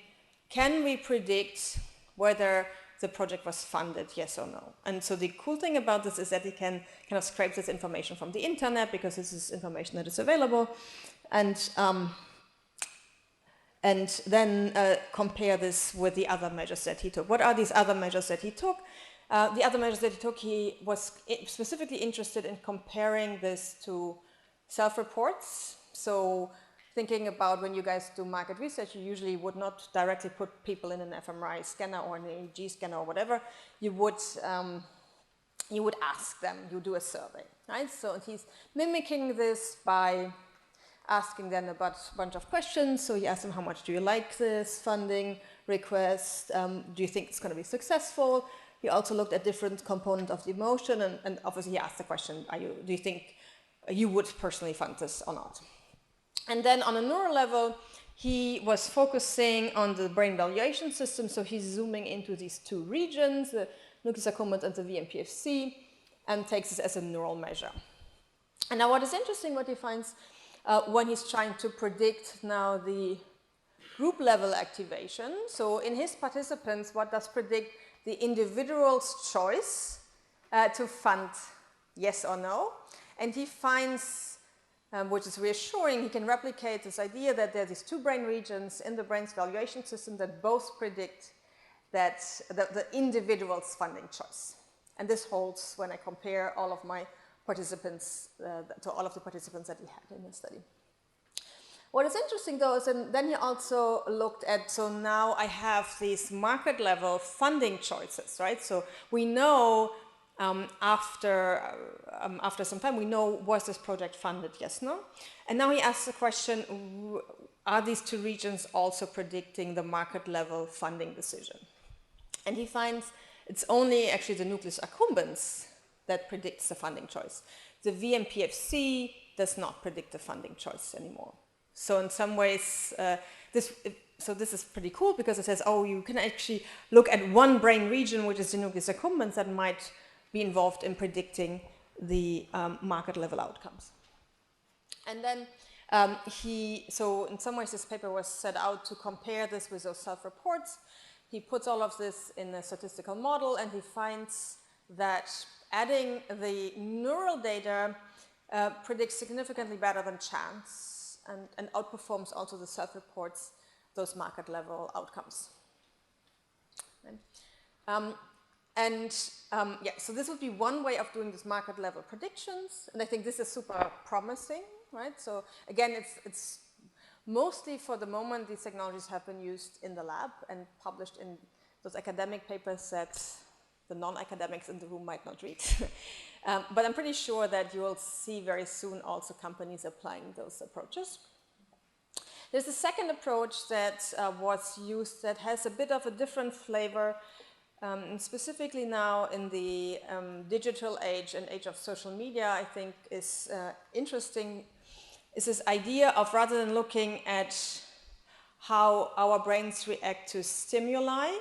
can we predict whether the project was funded, yes or no? And so the cool thing about this is that he can kind of scrape this information from the internet, because this is information that is available, and then compare this with the other measures that he took. What are these other measures that he took? The other measures that he took, he was specifically interested in comparing this to self-reports. So thinking about when you guys do market research, you usually would not directly put people in an fMRI scanner or an EEG scanner or whatever. You would ask them, you do a survey, right? So he's mimicking this by asking them a bunch of questions. So he asked them, how much do you like this funding request? Do you think it's going to be successful? He also looked at different components of the emotion, and obviously he asked the question, do you think you would personally fund this or not? And then on a neural level, he was focusing on the brain valuation system. So he's zooming into these two regions, the nucleus accumbens and the VMPFC, and takes this as a neural measure. And now what is interesting, what he finds when he's trying to predict now the group level activation. So in his participants, what does predict the individual's choice to fund yes or no? And he finds, which is reassuring, he can replicate this idea that there are these two brain regions in the brain's valuation system that both predict that the individual's funding choice. And this holds when I compare all of my participants to all of the participants that he had in the study. What is interesting though is then he also looked at, so now I have these market level funding choices, right? So we know after some time, we know, was this project funded, yes, no? And now he asks the question, are these two regions also predicting the market level funding decision? And he finds it's only actually the nucleus accumbens that predicts the funding choice. The VMPFC does not predict the funding choice anymore. So in some ways, this is pretty cool because it says, oh, you can actually look at one brain region, which is the nucleus accumbens, that might be involved in predicting the market level outcomes. And then so in some ways this paper was set out to compare this with those self-reports. He puts all of this in a statistical model, and he finds that adding the neural data predicts significantly better than chance and outperforms also the self-reports those market level outcomes. Right? Yeah, so this would be one way of doing this market level predictions, and I think this is super promising, right? So again, it's mostly for the moment these technologies have been used in the lab and published in those academic papers that the non-academics in the room might not read. But I'm pretty sure that you will see very soon also companies applying those approaches. There's a second approach that was used that has a bit of a different flavor, specifically now in the digital age and age of social media, I think is interesting, is this idea of, rather than looking at how our brains react to stimuli,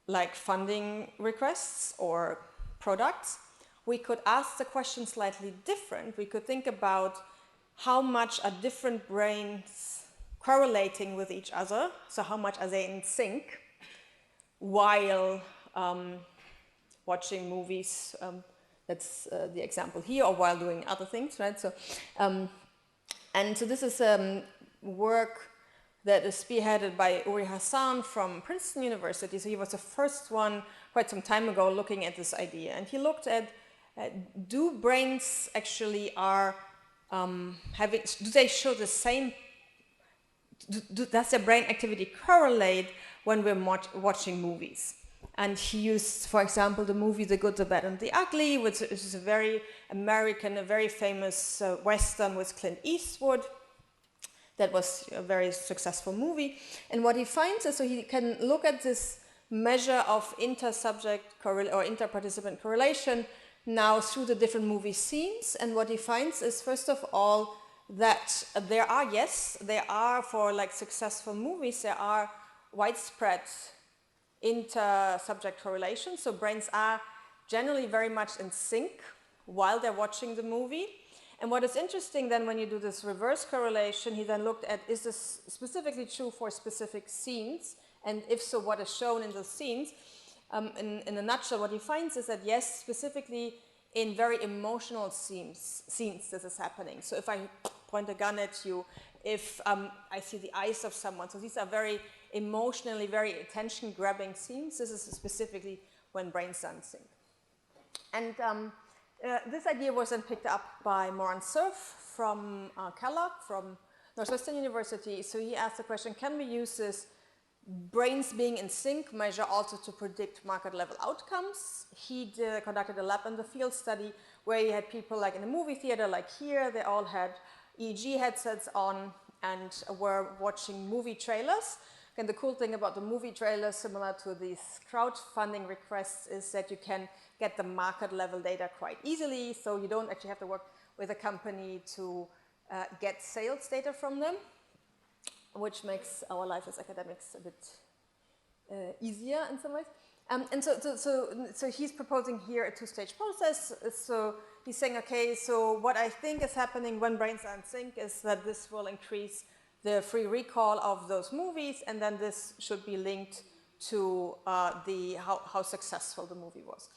like funding requests or products, we could ask the question slightly different. We could think about how much are different brains correlating with each other, so how much are they in sync while watching movies, that's the example here, or while doing other things, right? So, and so this is work that is spearheaded by Uri Hassan from Princeton University. So he was the first one quite some time ago looking at this idea. And he looked at, do brains actually do they show the same, does their brain activity correlate when we're watching movies? And he used, for example, the movie The Good, the Bad, and the Ugly, which is a very American, a very famous Western with Clint Eastwood. That was a very successful movie. And what he finds is, so he can look at this measure of inter-subject or inter-participant correlation now through the different movie scenes. And what he finds is, first of all, that there are for like successful movies, there are widespread inter-subject correlation. So brains are generally very much in sync while they're watching the movie. And what is interesting then when you do this reverse correlation, he then looked at, is this specifically true for specific scenes? And if so, what is shown in those scenes? In a nutshell, what he finds is that yes, specifically in very emotional scenes this is happening. So if I point a gun at you, if I see the eyes of someone, so these are very emotionally, very attention-grabbing scenes. This is specifically when brains are in sync. And this idea was then picked up by Moran Cerf from Kellogg, from Northwestern University. So he asked the question, can we use this brains being in sync measure also to predict market level outcomes? He conducted a lab in the field study where he had people like in a movie theater, like here, they all had EEG headsets on and were watching movie trailers. And the cool thing about the movie trailers, similar to these crowdfunding requests, is that you can get the market level data quite easily. So you don't actually have to work with a company to get sales data from them, which makes our life as academics a bit easier in some ways. And so he's proposing here a two-stage process. So he's saying, okay, so what I think is happening when brains are in sync is that this will increase the free recall of those movies, and then this should be linked to how successful the movie was.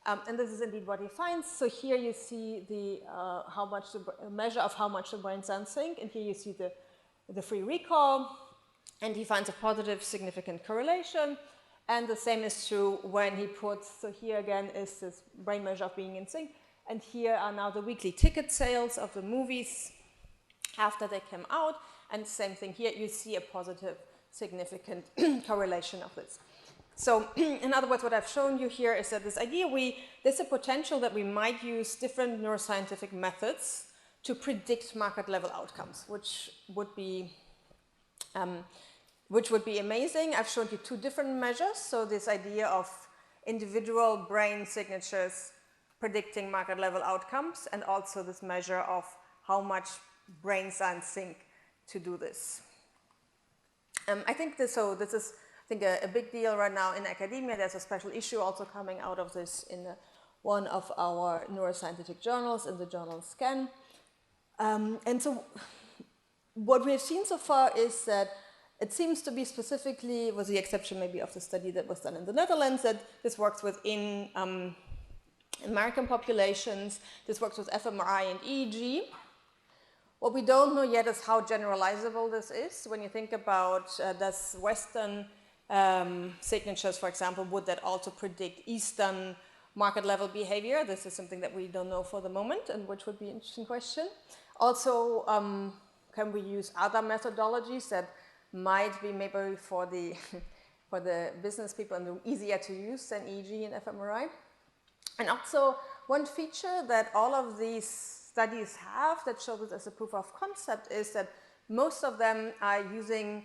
And this is indeed what he finds. So here you see the measure of how much the brains are in sync, and here you see the free recall, and he finds a positive significant correlation. And the same is true when he puts, so here again is this brain measure of being in sync, and here are now the weekly ticket sales of the movies after they came out, and same thing here, you see a positive significant correlation of this. So in other words, what I've shown you here is that this idea, there's a potential that we might use different neuroscientific methods to predict market level outcomes, which would be amazing. I've shown you two different measures. So this idea of individual brain signatures predicting market level outcomes, and also this measure of how much brains are in sync do this. I think this is a big deal right now in academia. There's a special issue also coming out of this in one of our neuroscientific journals, in the journal Scan. And so what we have seen so far is that it seems to be specifically, with the exception maybe of the study that was done in the Netherlands, that this works within American populations. This works with fMRI and EEG. What we don't know yet is how generalizable this is. When you think about does Western signatures, for example, would that also predict Eastern market level behavior? This is something that we don't know for the moment, and which would be an interesting question. Also, can we use other methodologies that might be maybe for the for the business people and easier to use than EEG and fMRI? And also, one feature that all of these studies have that show this as a proof of concept is that most of them are using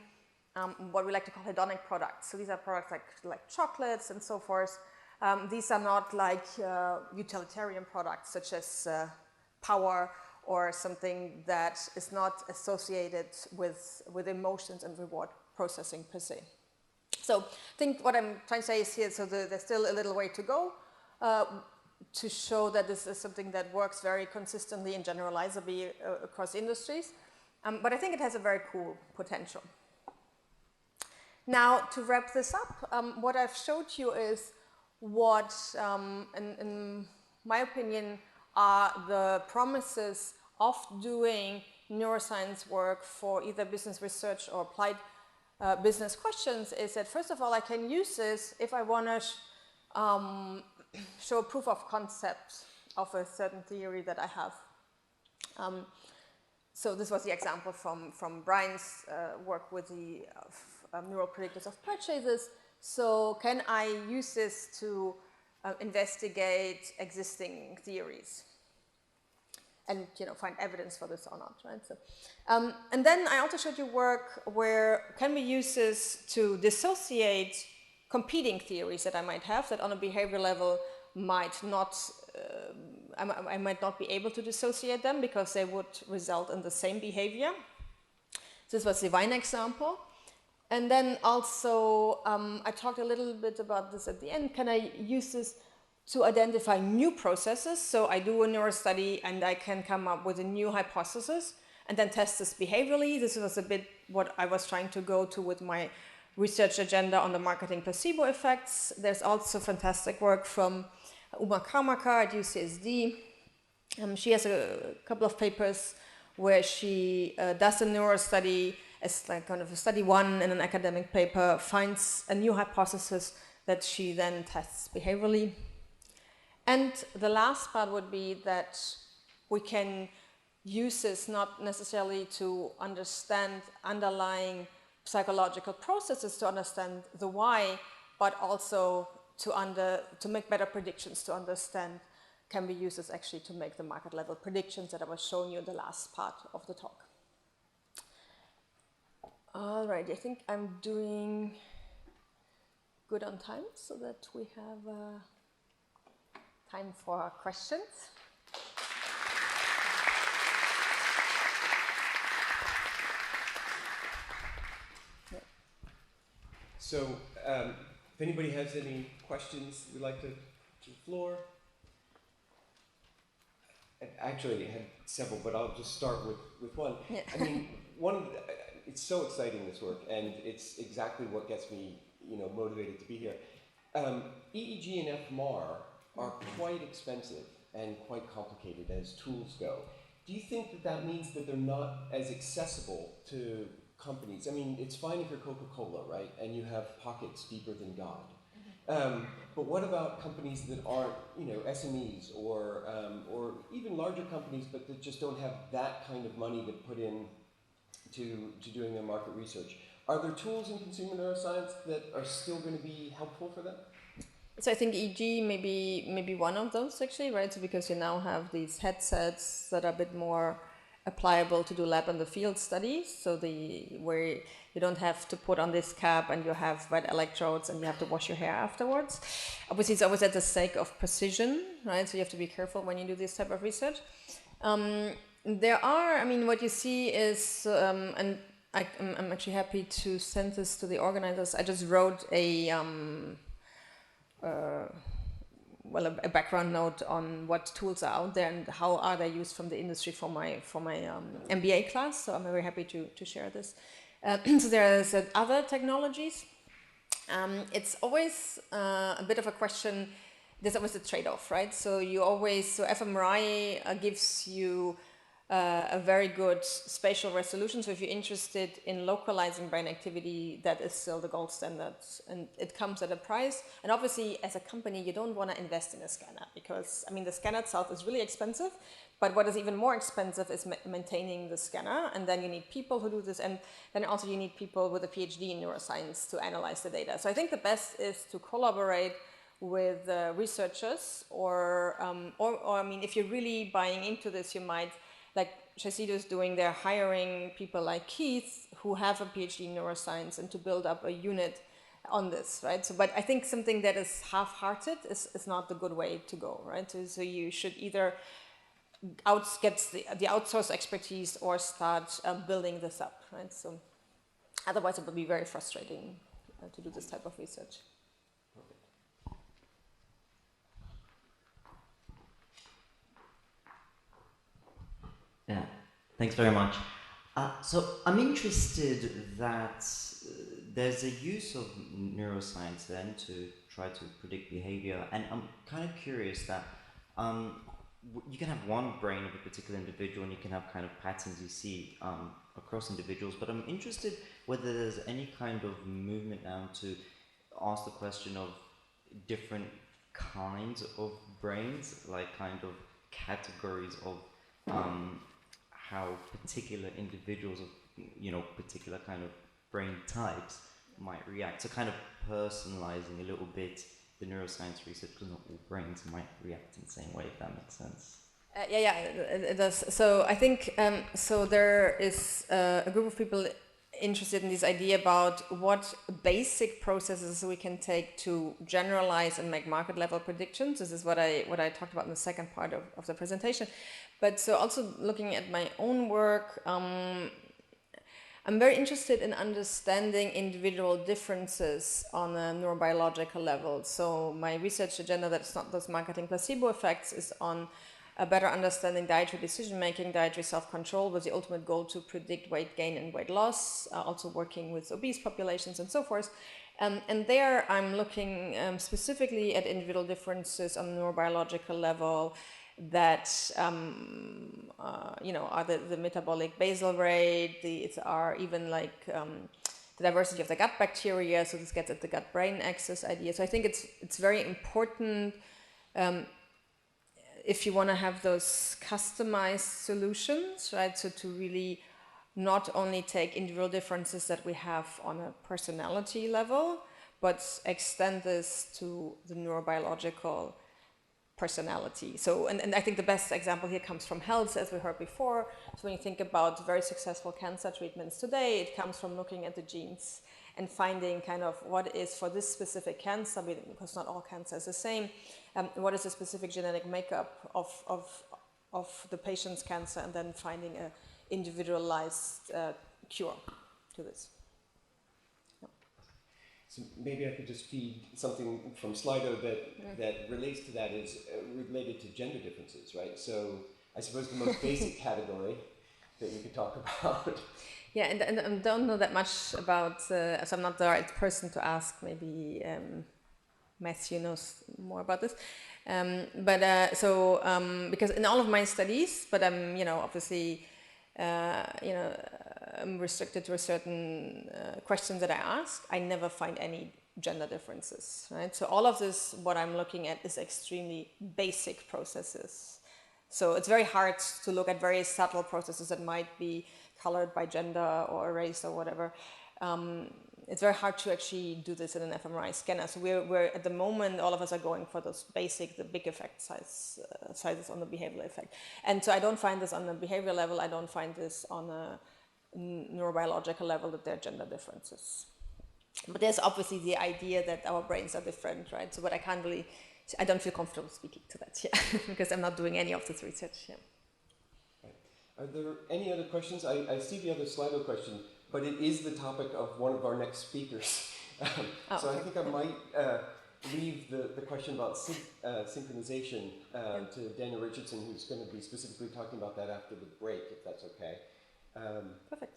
what we like to call hedonic products. So these are products like chocolates and so forth. These are not like utilitarian products such as power or something that is not associated with emotions and reward processing per se. So I think what I'm trying to say is here, so there's still a little way to go to show that this is something that works very consistently and generalizably across industries. But I think it has a very cool potential. Now, to wrap this up, what I've showed you is what, in my opinion, are the promises of doing neuroscience work for either business research or applied business questions. Is that, first of all, I can use this if I want to show a proof of concept of a certain theory that I have. So this was the example from Brian's work with the neural predictors of purchases. So can I use this to investigate existing theories and find evidence for this or not, right? So, and then I also showed you work where can we use this to dissociate competing theories that I might have that on a behavior level might not, I might not be able to dissociate them because they would result in the same behavior. This was the wine example. And then also, I talked a little bit about this at the end. Can I use this to identify new processes? So I do a neuro study and I can come up with a new hypothesis and then test this behaviorally. This was a bit what I was trying to go to with my research agenda on the marketing placebo effects. There's also fantastic work from Uma Karmakar at UCSD. She has a couple of papers where she does a neuro study as like kind of a study one in an academic paper, finds a new hypothesis that she then tests behaviorally. And the last part would be that we can use this not necessarily to understand underlying psychological processes to understand the why, but also to make better predictions, to understand can we use this actually to make the market level predictions that I was showing you in the last part of the talk. All right, I think I'm doing good on time so that we have time for questions. Yeah. So, if anybody has any questions we'd like to the floor. Actually, I had several, but I'll just start with one. Yeah. I mean, it's so exciting, this work, and it's exactly what gets me, motivated to be here. EEG and fMR are quite expensive and quite complicated as tools go. Do you think that means that they're not as accessible to companies? I mean, it's fine if you're Coca-Cola, right, and you have pockets deeper than God. But what about companies that aren't, SMEs or even larger companies, but that just don't have that kind of money to put in to doing their market research? Are there tools in consumer neuroscience that are still going to be helpful for them? So I think EEG may be one of those actually, right? So because you now have these headsets that are a bit more applicable to do lab in the field studies, so where you don't have to put on this cap and you have wet electrodes and you have to wash your hair afterwards. Obviously, it's always at the sake of precision, right? So you have to be careful when you do this type of research. There are, I mean, what you see is, and I'm actually happy to send this to the organizers. I just wrote a background note on what tools are out there and how are they used from the industry for my MBA class. So I'm very happy to share this. So there's other technologies. It's always a bit of a question. There's always a trade-off, right? So fMRI gives you a very good spatial resolution. So if you're interested in localizing brain activity, that is still the gold standard, and it comes at a price. And obviously, as a company, you don't want to invest in a scanner because, I mean, the scanner itself is really expensive, but what is even more expensive is maintaining the scanner, and then you need people who do this, and then also you need people with a PhD in neuroscience to analyze the data. So I think the best is to collaborate with researchers, or I mean, if you're really buying into this, you might, like Shiseido is doing, they're hiring people like Keith who have a PhD in neuroscience and to build up a unit on this, right? So, but I think something that is half-hearted is not the good way to go, right? So you should either get the outsource expertise or start building this up, right? So otherwise it will be very frustrating to do this type of research. Yeah, thanks very much. So I'm interested that there's a use of neuroscience then to try to predict behavior, and I'm kind of curious that you can have one brain of a particular individual and you can have kind of patterns you see across individuals, but I'm interested whether there's any kind of movement now to ask the question of different kinds of brains, like kind of categories of how particular individuals of, you know, particular kind of brain types might react. So kind of personalizing a little bit the neuroscience research, because not all brains might react in the same way, if that makes sense. Yeah, it does. So I think, so there is a group of people interested in this idea about what basic processes we can take to generalize and make market level predictions. This is what I talked about in the second part of the presentation. But so also looking at my own work, I'm very interested in understanding individual differences on a neurobiological level. So my research agenda, that's not those marketing placebo effects, is on a better understanding dietary decision-making, dietary self-control, with the ultimate goal to predict weight gain and weight loss, also working with obese populations and so forth. And there I'm looking specifically at individual differences on a neurobiological level that you know, are the metabolic basal rate, are even like the diversity of the gut bacteria, so this gets at the gut-brain axis idea. So I think it's very important if you want to have those customized solutions, right? So to really not only take individual differences that we have on a personality level, but extend this to the neurobiological personality. So, and I think the best example here comes from health, as we heard before. So when you think about very successful cancer treatments today, it comes from looking at the genes and finding kind of what is for this specific cancer, because not all cancer is the same, what is the specific genetic makeup of the patient's cancer, and then finding an individualized cure to this. So maybe I could just feed something from Slido that relates to that, is related to gender differences, right? So I suppose the most basic category that we could talk about. Yeah, and I don't know that much about, so I'm not the right person to ask. Maybe Matthew knows more about this. Because in all of my studies, but I'm, you know, obviously, I'm restricted to a certain questions that I ask. I never find any gender differences, right? So all of this, what I'm looking at, is extremely basic processes. So it's very hard to look at very subtle processes that might be colored by gender or race or whatever. It's very hard to actually do this in an fMRI scanner. So we're at the moment, all of us are going for those basic, the big effect sizes on the behavioral effect. And so I don't find this on the behavioral level. I don't find this on a neurobiological level, that there are gender differences. But there's obviously the idea that our brains are different, right? So, but I don't feel comfortable speaking to that, yeah, because I'm not doing any of this research, yeah. Right. Are there any other questions? I see the other Slido question, but it is the topic of one of our next speakers. So I think I might leave the question about synchronization to Daniel Richardson, who's going to be specifically talking about that after the break, if that's okay. Perfect.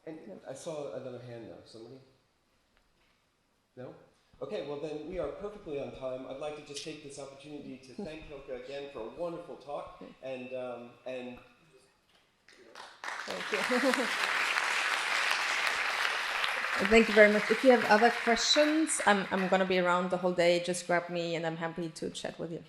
And I saw another hand now. Somebody? No? Okay, well then we are perfectly on time. I'd like to just take this opportunity to thank Hilke again for a wonderful talk, and thank you. Thank you very much. If you have other questions, I'm going to be around the whole day. Just grab me, and I'm happy to chat with you.